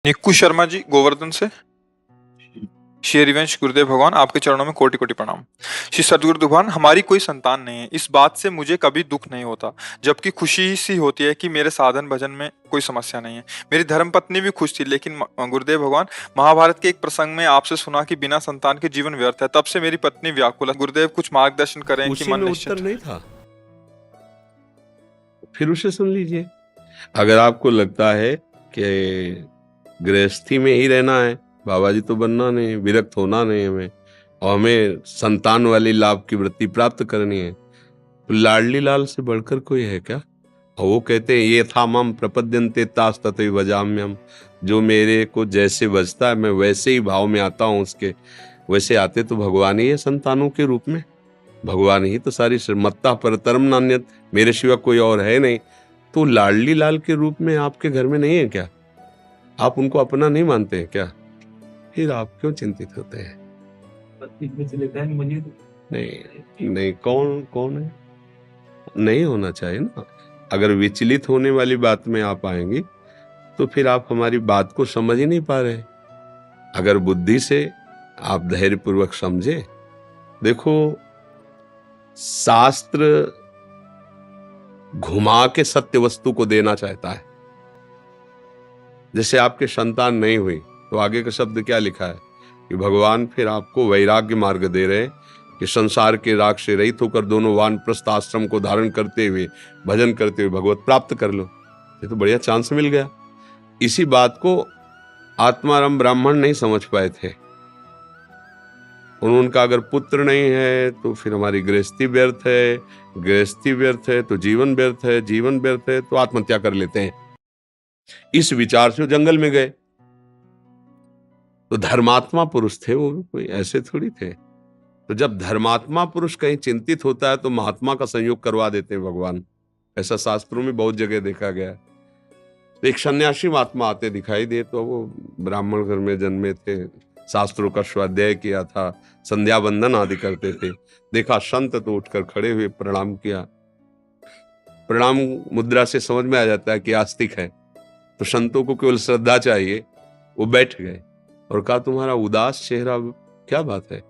निक्कू शर्मा जी गोवर्धन से। श्री हरिवंश गुरुदेव भगवान आपके चरणों में कोटि कोटि प्रणाम। श्री सदगुरु भगवान हमारी कोई संतान नहीं है, इस बात से मुझे कभी दुख नहीं होता, जबकि खुशी सी होती है कि मेरे साधन भजन में कोई समस्या नहीं है। मेरी धर्मपत्नी भी खुश थी, लेकिन गुरुदेव भगवान महाभारत के एक प्रसंग में आपसे सुना कि बिना संतान के जीवन व्यर्थ है, तब से मेरी पत्नी व्याकुल है। गुरुदेव कुछ मार्गदर्शन करें कि उसी मन में निश्चिंत उत्तर नहीं था, फिर उसे सुन लीजिए। अगर आपको लगता है कि गृहस्थी में ही रहना है, बाबा जी तो बनना नहीं, विरक्त होना नहीं हमें, और हमें संतान वाली लाभ की वृत्ति प्राप्त करनी है, तो लाडली लाल से बढ़कर कोई है क्या? और वो कहते हैं ये था मम प्रपद्यन्ते तास तथैव भजाम्यहम्, जो मेरे को जैसे बजता है मैं वैसे ही भाव में आता हूँ उसके। वैसे आते तो भगवान ही है संतानों के रूप में, भगवान ही तो सारी मत्ता परतरम नान्यत, मेरे सिवा कोई और है नहीं। तो लाडली लाल के रूप में आपके घर में नहीं है क्या? आप उनको अपना नहीं मानते हैं क्या? फिर आप क्यों चिंतित होते हैं? नहीं नहीं, कौन कौन है? नहीं होना चाहिए ना। अगर विचलित होने वाली बात में आप आएंगी तो फिर आप हमारी बात को समझ ही नहीं पा रहे। अगर बुद्धि से आप धैर्य पूर्वक समझे, देखो शास्त्र घुमा के सत्य वस्तु को देना चाहता है। जैसे आपके संतान नहीं हुई तो आगे का शब्द क्या लिखा है कि भगवान फिर आपको वैराग्य मार्ग दे रहे हैं कि संसार के राग से रहित होकर दोनों वानप्रस्थ आश्रम को धारण करते हुए भजन करते हुए भगवत प्राप्त कर लो। ये तो बढ़िया चांस मिल गया। इसी बात को आत्माराम ब्राह्मण नहीं समझ पाए थे। उनका अगर पुत्र नहीं है तो फिर हमारी गृहस्थी व्यर्थ है, गृहस्थी व्यर्थ है तो जीवन व्यर्थ है, जीवन व्यर्थ है तो आत्महत्या कर लेते हैं। इस विचार से वो जंगल में गए। तो धर्मात्मा पुरुष थे वो, भी कोई ऐसे थोड़ी थे। तो जब धर्मात्मा पुरुष कहीं चिंतित होता है तो महात्मा का संयोग करवा देते हैं भगवान। ऐसा शास्त्रों में बहुत जगह देखा गया। तो एक सन्यासी महात्मा आते दिखाई दिए, तो वो ब्राह्मण घर में जन्मे थे, शास्त्रों का स्वाध्याय किया था, संध्या बंदन आदि करते थे। देखा संत तो उठकर खड़े हुए, प्रणाम किया। प्रणाम मुद्रा से समझ में आ जाता है कि आस्तिक है, तो संतों को केवल श्रद्धा चाहिए। वो बैठ गए और कहा तुम्हारा उदास चेहरा, क्या बात है?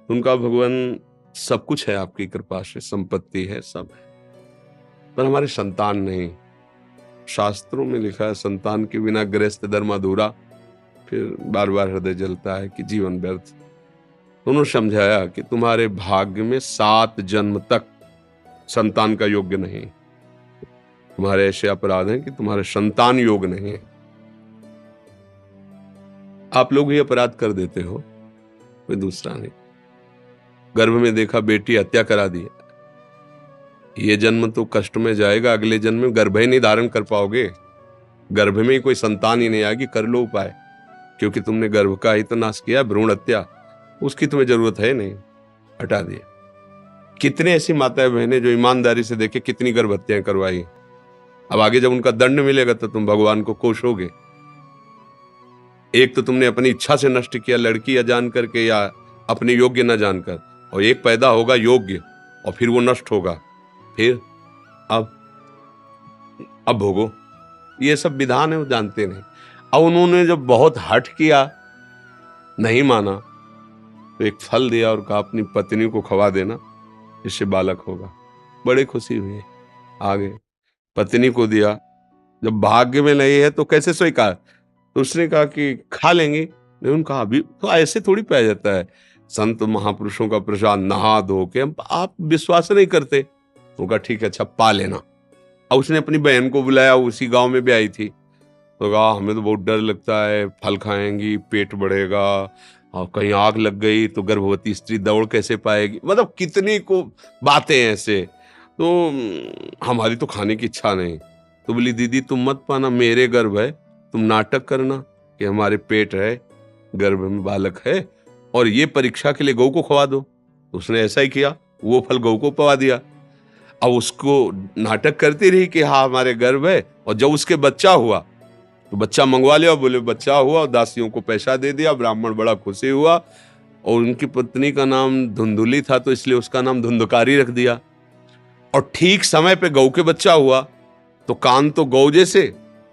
उनका भगवान सब कुछ है आपकी कृपा से, संपत्ति है, सब है, पर हमारे संतान नहीं। शास्त्रों में लिखा है संतान के बिना गृहस्थ धर्म अधूरा। फिर बार बार हृदय जलता है कि जीवन व्यर्थ। उन्होंने समझाया कि तुम्हारे भाग्य में 7 जन्म तक संतान का योग्य नहीं। तुम्हारे ऐसे अपराध हैं कि तुम्हारे संतान योग नहीं है। आप लोग ही अपराध कर देते हो, कोई दूसरा नहीं। गर्भ में देखा बेटी, हत्या करा दी। ये जन्म तो कष्ट में जाएगा, अगले जन्म में गर्भ ही नहीं धारण कर पाओगे, गर्भ में ही कोई संतान ही नहीं आएगी। कर लो उपाय, क्योंकि तुमने गर्भ का ही तो नाश किया, भ्रूण हत्या, उसकी तुम्हें जरूरत है नहीं, हटा दिया। कितने ऐसी माताएं बहनें जो ईमानदारी से देखे कितनी गर्भ हत्याएं करवाई। अब आगे जब उनका दंड मिलेगा तो तुम भगवान को कोसोगे। एक तो तुमने अपनी इच्छा से नष्ट किया, लड़की या जान करके या अपने योग्य न जानकर, और एक पैदा होगा योग्य और फिर वो नष्ट होगा। फिर अब भोगो। ये सब विधान है, वो जानते नहीं। अब उन्होंने जब बहुत हठ किया, नहीं माना, तो एक फल दिया और कहा अपनी पत्नी को खवा देना, इससे बालक होगा। बड़ी खुशी हुई, आगे पत्नी को दिया। जब भाग्य में नहीं है तो कैसे स्वीकार? तो उसने कहा कि खा लेंगे। नहीं, कहा अभी तो ऐसे थोड़ी पाया जाता है। संत महापुरुषों का प्रसाद नहा धो के, आप विश्वास नहीं करते। उनका ठीक है, अच्छा पा लेना। और उसने अपनी बहन को बुलाया, उसी गांव में भी आई थी, तो कहा हमें तो बहुत डर लगता है, फल खाएंगी पेट बढ़ेगा, और कहीं आग लग गई तो गर्भवती स्त्री दौड़ कैसे पाएगी। मतलब कितनी को बातें ऐसे। तो हमारी तो खाने की इच्छा नहीं। तो बोली दीदी तुम मत पाना, मेरे गर्भ है, तुम नाटक करना कि हमारे पेट है, गर्भ में बालक है, और ये परीक्षा के लिए गौ को खवा दो। उसने ऐसा ही किया, वो फल गौ को पवा दिया। अब उसको नाटक करती रही कि हाँ हमारे गर्भ है, और जब उसके बच्चा हुआ तो बच्चा मंगवा लिया, बोले बच्चा हुआ, और दासियों को पैसा दे दिया। ब्राह्मण बड़ा खुशी हुआ, और उनकी पत्नी का नाम धुंधुली था तो इसलिए उसका नाम धुंधकारी रख दिया। और ठीक समय पे गौ के बच्चा हुआ, तो कान तो गौ जैसे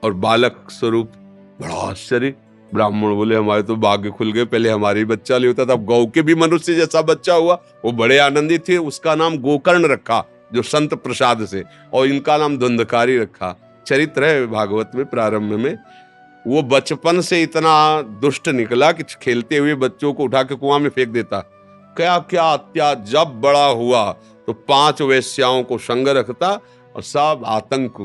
और बालक स्वरूप बड़ा आश्चर्य। ब्राह्मण बोले हमारे तो भाग्य खुल गए, पहले हमारे ही बच्चा नहीं होता था, अब गौ के भी मनुष्य जैसा बच्चा हुआ। वो बड़े आनंदित थे। उसका नाम गोकर्ण रखा जो संत प्रसाद से, और इनका नाम धुंधकारी रखा। चरित्र है भागवत में प्रारंभ में। वो बचपन से इतना दुष्ट निकला कि खेलते हुए बच्चों को उठा के कुआं में फेंक देता। क्या क्या अत्याचार। जब बड़ा हुआ तो 5 वेश्याओं को संग रखता और सब आतंक,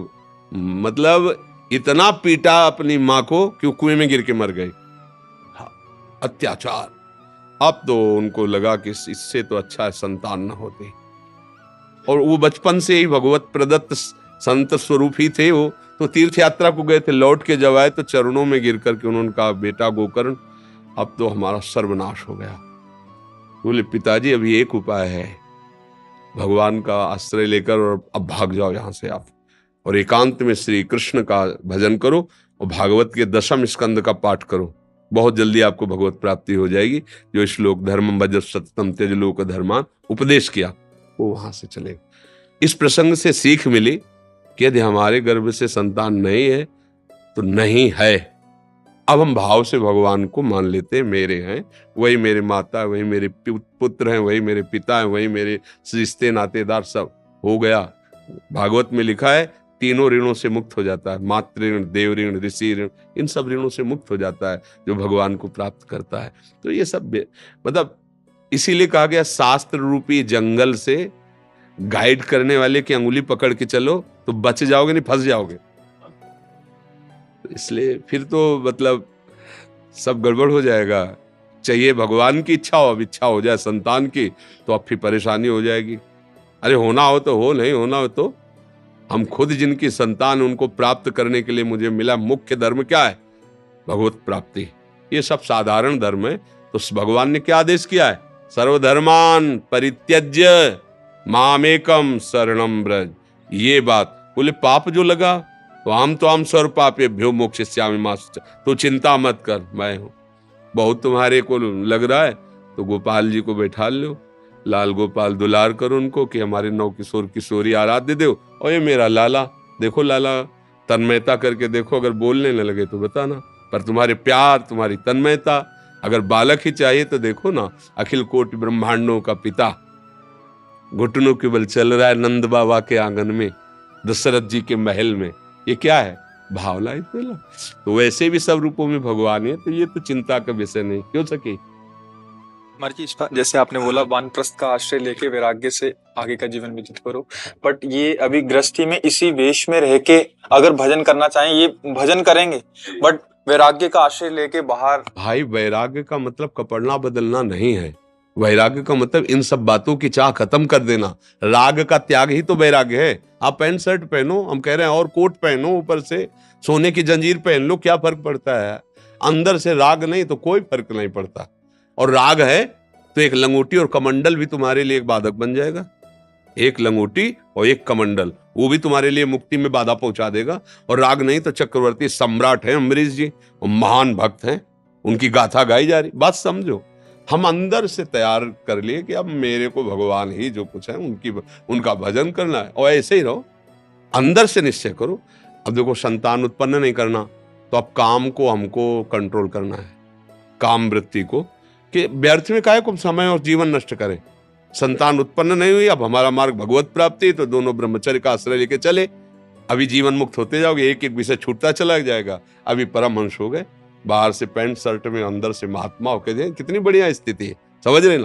मतलब इतना पीटा अपनी माँ को कि वो कुएं में गिर के मर गई। हाँ, अत्याचार। अब तो उनको लगा कि इससे तो अच्छा है संतान न होती। और वो बचपन से ही भगवत प्रदत्त संत स्वरूप ही थे। वो तो तीर्थ यात्रा को गए थे, लौट के जब आए तो चरणों में गिर करके उन्होंने कहा, बेटा गोकर्ण अब तो हमारा सर्वनाश हो गया। बोले पिताजी अभी एक उपाय है, भगवान का आश्रय लेकर और अब भाग जाओ यहां से आप, और एकांत में श्री कृष्ण का भजन करो और भागवत के 10वें स्कंद का पाठ करो। बहुत जल्दी आपको भगवत प्राप्ति हो जाएगी। जो श्लोक धर्मम भज सततम त्यज लोक धर्मान उपदेश किया, वो वहां से चले। इस प्रसंग से सीख मिली कि यदि हमारे गर्भ से संतान नहीं है तो नहीं है। अब हम भाव से भगवान को मान लेते हैं, मेरे हैं, वही मेरे माता, वही मेरे पुत्र हैं, वही मेरे पिता हैं, वही मेरे रिश्ते नातेदार, सब हो गया। भागवत में लिखा है तीनों ऋणों से मुक्त हो जाता है, मातृ ऋण, देव ऋण, ऋषि ऋण, इन सब ऋणों से मुक्त हो जाता है जो भगवान को प्राप्त करता है। तो ये सब मतलब इसीलिए कहा गया शास्त्र रूपी जंगल से गाइड करने वाले की अंगुली पकड़ के चलो तो बच जाओगे, नहीं फंस जाओगे। इसलिए फिर तो मतलब सब गड़बड़ हो जाएगा। चाहिए भगवान की इच्छा हो, अब इच्छा हो जाए संतान की तो अब फिर परेशानी हो जाएगी। अरे होना हो तो हो, नहीं होना हो तो हम खुद जिनकी संतान उनको प्राप्त करने के लिए मुझे मिला मुख्य धर्म क्या है? भगवत प्राप्ति। ये सब साधारण धर्म है। तो भगवान ने क्या आदेश किया है? सर्वधर्मान परित्यज्य मामेकम शरणम ब्रज। ये बात बोले पाप जो लगा तो आम स्वर पापे भ्यो मोक्षयिष्यामि मा शुचः। तो चिंता मत कर, मैं हूं। बहुत तुम्हारे को लग रहा है तो गोपाल जी को बैठा लो, लाल गोपाल दुलार करो उनको कि हमारे नौ किशोर किशोरी आराध्य देव, और ये मेरा लाला, देखो लाला तन्मयता करके देखो, अगर बोलने न लगे तो बताना। पर तुम्हारे प्यार, तुम्हारी तन्मयता, अगर बालक ही चाहिए तो देखो ना, अखिल कोटि ब्रह्मांडों का पिता घुटनों के बल चल रहा है नंद बाबा के आंगन में, दशरथ जी के महल में। ये क्या है? भावना ही पहला। तो वैसे भी सब रूपों में भगवान है, तो ये तो चिंता का विषय नहीं क्यों सके। मर्जी जैसे आपने बोला वानप्रस्थ का आश्रय लेके वैराग्य से आगे का जीवन व्यतीत करो, बट ये अभी गृहस्थी में इसी वेश में रह के अगर भजन करना चाहें, ये भजन करेंगे, बट वैराग्य का आश्रय लेके बाहर। भाई वैराग्य का मतलब कपड़ना बदलना नहीं है। वैराग्य का मतलब इन सब बातों की चाह खत्म कर देना। राग का त्याग ही तो वैराग्य है। आप पैंट शर्ट पहनो, हम कह रहे हैं, और कोट पहनो, ऊपर से सोने की जंजीर पहन लो, क्या फर्क पड़ता है? अंदर से राग नहीं तो कोई फर्क नहीं पड़ता। और राग है तो एक लंगोटी और कमंडल भी तुम्हारे लिए एक बाधक बन जाएगा। एक लंगोटी और एक कमंडल, वो भी तुम्हारे लिए मुक्ति में बाधा पहुंचा देगा। और राग नहीं तो चक्रवर्ती सम्राट है अम्बरीश जी, वो महान भक्त हैं, उनकी गाथा गाई जा रही। बात समझो, हम अंदर से तैयार कर लिए कि अब मेरे को भगवान ही जो कुछ है उनका भजन करना है, और ऐसे ही रहो, अंदर से निश्चय करो। अब देखो संतान उत्पन्न नहीं करना तो अब काम को हमको कंट्रोल करना है, काम वृत्ति को, कि व्यर्थ में काहे को समय और जीवन नष्ट करें। संतान उत्पन्न नहीं हुई, अब हमारा मार्ग भगवत प्राप्ति, तो दोनों ब्रह्मचर्य का आश्रय लेके चले। अभी जीवन मुक्त होते जाओगे, एक एक विषय छूटता चला जाएगा। अभी परमहंस हो गए, बाहर से पैंट शर्ट में, अंदर से महात्मा होके, कितनी बढ़िया स्थिति है, समझ रहे ना।